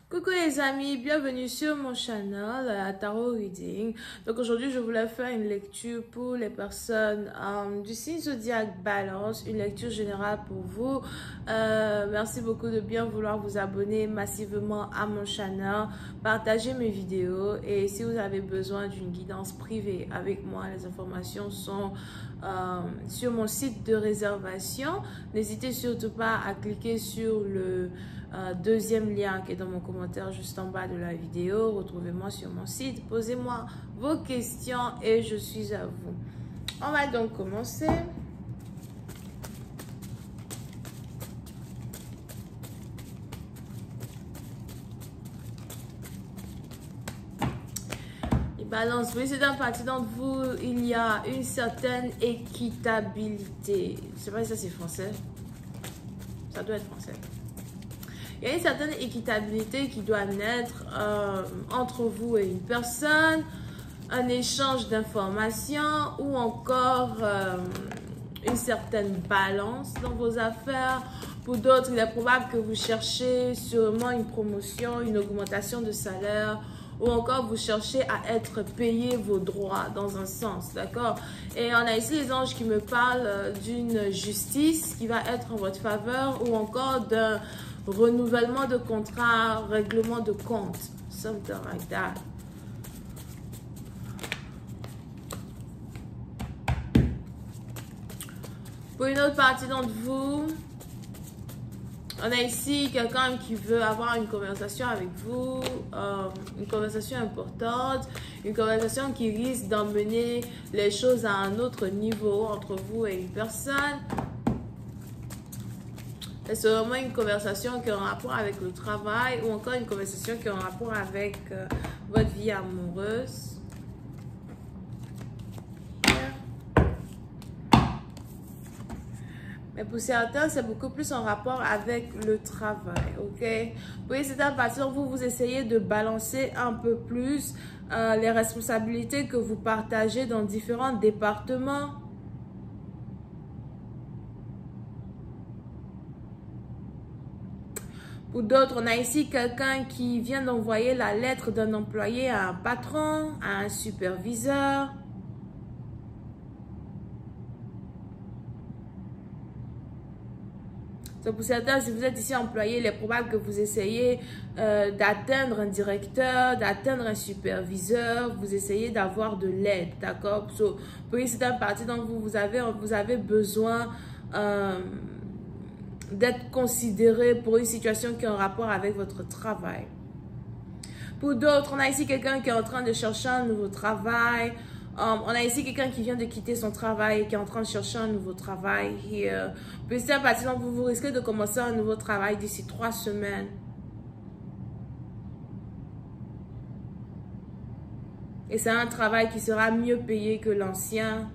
Coucou les amis, bienvenue sur mon channel Tarot Reading. Donc aujourd'hui je voulais faire une lecture pour les personnes du signe zodiaque Balance, une lecture générale pour vous. Merci beaucoup de bien vouloir vous abonner massivement à mon channel, partager mes vidéos et si vous avez besoin d'une guidance privée avec moi, les informations sont sur mon site de réservation. N'hésitez surtout pas à cliquer sur le deuxième lien qui est dans mon commentaire juste en bas de la vidéo. Retrouvez-moi sur mon site, posez-moi vos questions et je suis à vous. On va donc commencer. Balance, oui, c'est d'un parti d'entre vous, il y a une certaine équitabilité. Je sais pas si ça c'est français. Ça doit être français. Il y a une certaine équitabilité qui doit naître entre vous et une personne, un échange d'informations ou encore une certaine balance dans vos affaires. Pour d'autres, il est probable que vous cherchez sûrement une promotion, une augmentation de salaire ou encore vous cherchez à être payé vos droits dans un sens, d'accord? Et on a ici les anges qui me parlent d'une justice qui va être en votre faveur ou encore d'un renouvellement de contrat, règlement de compte, something like that. Pour une autre partie d'entre vous, on a ici quelqu'un qui veut avoir une conversation avec vous, une conversation importante, une conversation qui risque d'emmener les choses à un autre niveau entre vous et une personne. C'est vraiment une conversation qui est en rapport avec le travail ou encore une conversation qui est en rapport avec votre vie amoureuse. Mais pour certains, c'est beaucoup plus en rapport avec le travail, ok? Oui, c'est à partir où vous essayez de balancer un peu plus les responsabilités que vous partagez dans différents départements. Pour d'autres, on a ici quelqu'un qui vient d'envoyer la lettre d'un employé à un patron, à un superviseur. Pour certains, si vous êtes ici employé, il est probable que vous essayez d'atteindre un directeur, d'atteindre un superviseur, vous essayez d'avoir de l'aide, d'accord? Pour une certaine partie d'entre vous, vous avez besoin d'être considéré pour une situation qui est en rapport avec votre travail. Pour d'autres, on a ici quelqu'un qui est en train de chercher un nouveau travail. On a ici quelqu'un qui vient de quitter son travail et qui est en train de chercher un nouveau travail. Puis à partir de vous risquez de commencer un nouveau travail d'ici 3 semaines. Et c'est un travail qui sera mieux payé que l'ancien.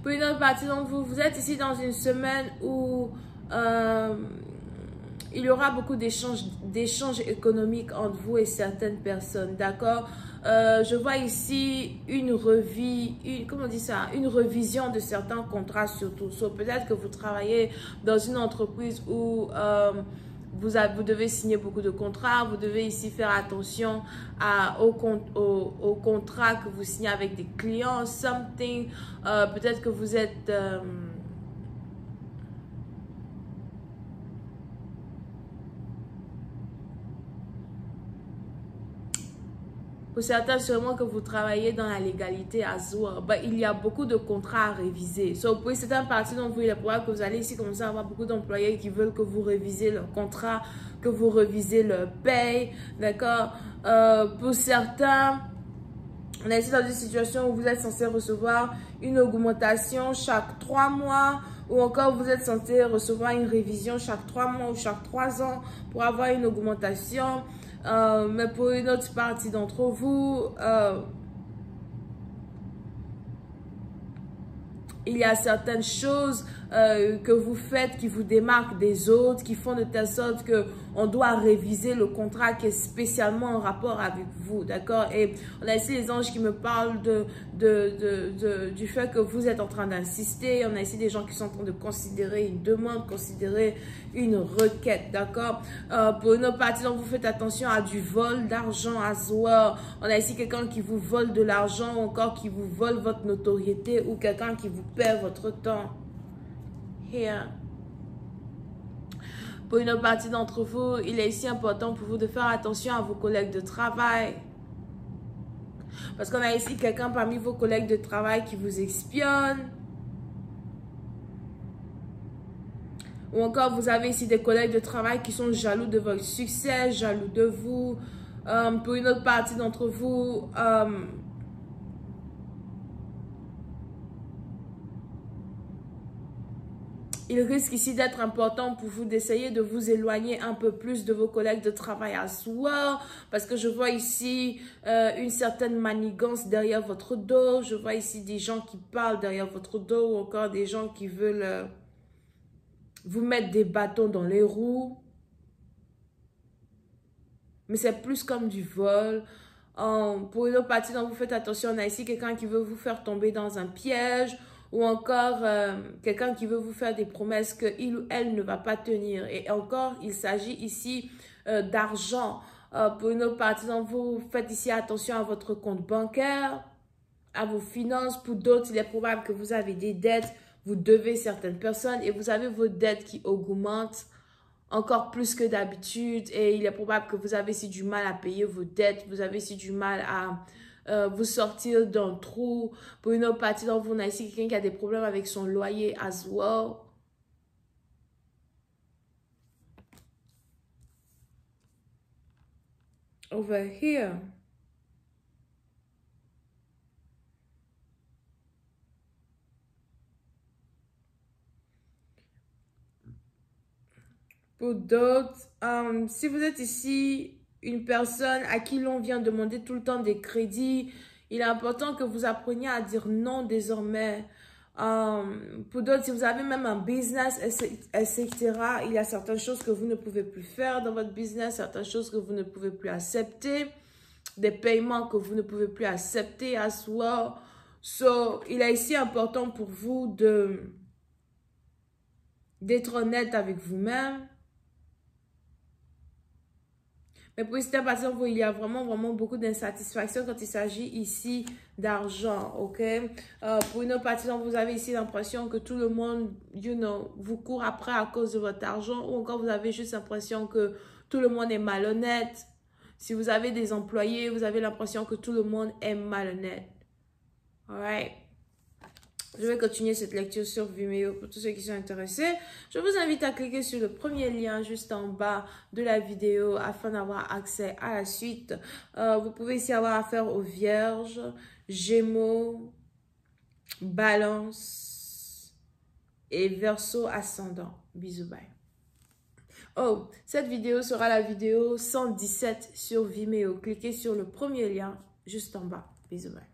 Pour une autre partie d'entre vous, vous êtes ici dans une semaine où il y aura beaucoup d'échanges économiques entre vous et certaines personnes, d'accord? Je vois ici une révision de certains contrats surtout. Peut-être que vous travaillez dans une entreprise où vous devez signer beaucoup de contrats, vous devez ici faire attention au contrat que vous signez avec des clients, peut-être que vous êtes... Pour certains, sûrement que vous travaillez dans la légalité à Zoua, il y a beaucoup de contrats à réviser. Pour certaines parties d'entre vous, il est probable que vous allez ici commencer à avoir beaucoup d'employés qui veulent que vous révisez leur contrat, que vous révisez leur paye, d'accord? Pour certains, on est ici dans une situation où vous êtes censé recevoir une augmentation chaque 3 mois ou encore vous êtes censé recevoir une révision chaque 3 mois ou chaque 3 ans pour avoir une augmentation. Mais pour une autre partie d'entre vous, il y a certaines choses que vous faites qui vous démarquent des autres, qui font de telle sorte qu'on doit réviser le contrat qui est spécialement en rapport avec vous, d'accord? Et on a ici les anges qui me parlent du fait que vous êtes en train d'insister. On a ici des gens qui sont en train de considérer une demande, considérer une requête, d'accord? Pour une autre partie, donc vous faites attention à du vol d'argent, à soi. On a ici quelqu'un qui vous vole de l'argent ou encore qui vous vole votre notoriété ou quelqu'un qui vous perd votre temps. Here. Pour une autre partie d'entre vous, il est ici important pour vous de faire attention à vos collègues de travail. Parce qu'on a ici quelqu'un parmi vos collègues de travail qui vous espionne. Ou encore, vous avez ici des collègues de travail qui sont jaloux de votre succès, jaloux de vous. Pour une autre partie d'entre vous, il risque ici d'être important pour vous d'essayer de vous éloigner un peu plus de vos collègues de travail à soi. Parce que je vois ici une certaine manigance derrière votre dos. Je vois ici des gens qui parlent derrière votre dos ou encore des gens qui veulent vous mettre des bâtons dans les roues. Mais c'est plus comme du vol. Pour une autre partie dont vous faites attention, on a ici quelqu'un qui veut vous faire tomber dans un piège. Ou encore quelqu'un qui veut vous faire des promesses qu'il ou elle ne va pas tenir. Et encore, il s'agit ici d'argent. Pour une autre partie dont vous faites ici attention à votre compte bancaire, à vos finances. Pour d'autres, il est probable que vous avez des dettes. Vous devez certaines personnes et vous avez vos dettes qui augmentent encore plus que d'habitude. Et il est probable que vous avez ici du mal à payer vos dettes. Vous avez ici du mal à vous sortir d'un trou. Pour une autre partie d'entre vous, on a ici quelqu'un qui a des problèmes avec son loyer as well. Over here. Pour d'autres, si vous êtes ici une personne à qui l'on vient demander tout le temps des crédits, il est important que vous appreniez à dire non désormais. Pour d'autres, si vous avez même un business, etc., il y a certaines choses que vous ne pouvez plus faire dans votre business, certaines choses que vous ne pouvez plus accepter, des paiements que vous ne pouvez plus accepter à soi. So, il est ici important pour vous d'être honnête avec vous-même. Mais pour certaines personnes, il y a vraiment beaucoup d'insatisfaction quand il s'agit ici d'argent, ok? Pour une autre partie, vous avez ici l'impression que tout le monde, vous court après à cause de votre argent ou encore vous avez juste l'impression que tout le monde est malhonnête. Si vous avez des employés, vous avez l'impression que tout le monde est malhonnête. Alright? Je vais continuer cette lecture sur Vimeo pour tous ceux qui sont intéressés. Je vous invite à cliquer sur le premier lien juste en bas de la vidéo afin d'avoir accès à la suite. Vous pouvez ici avoir affaire aux Vierges, Gémeaux, Balance et Verseau ascendant. Bisous, bye. Oh, cette vidéo sera la vidéo 117 sur Vimeo. Cliquez sur le premier lien juste en bas. Bisous, bye.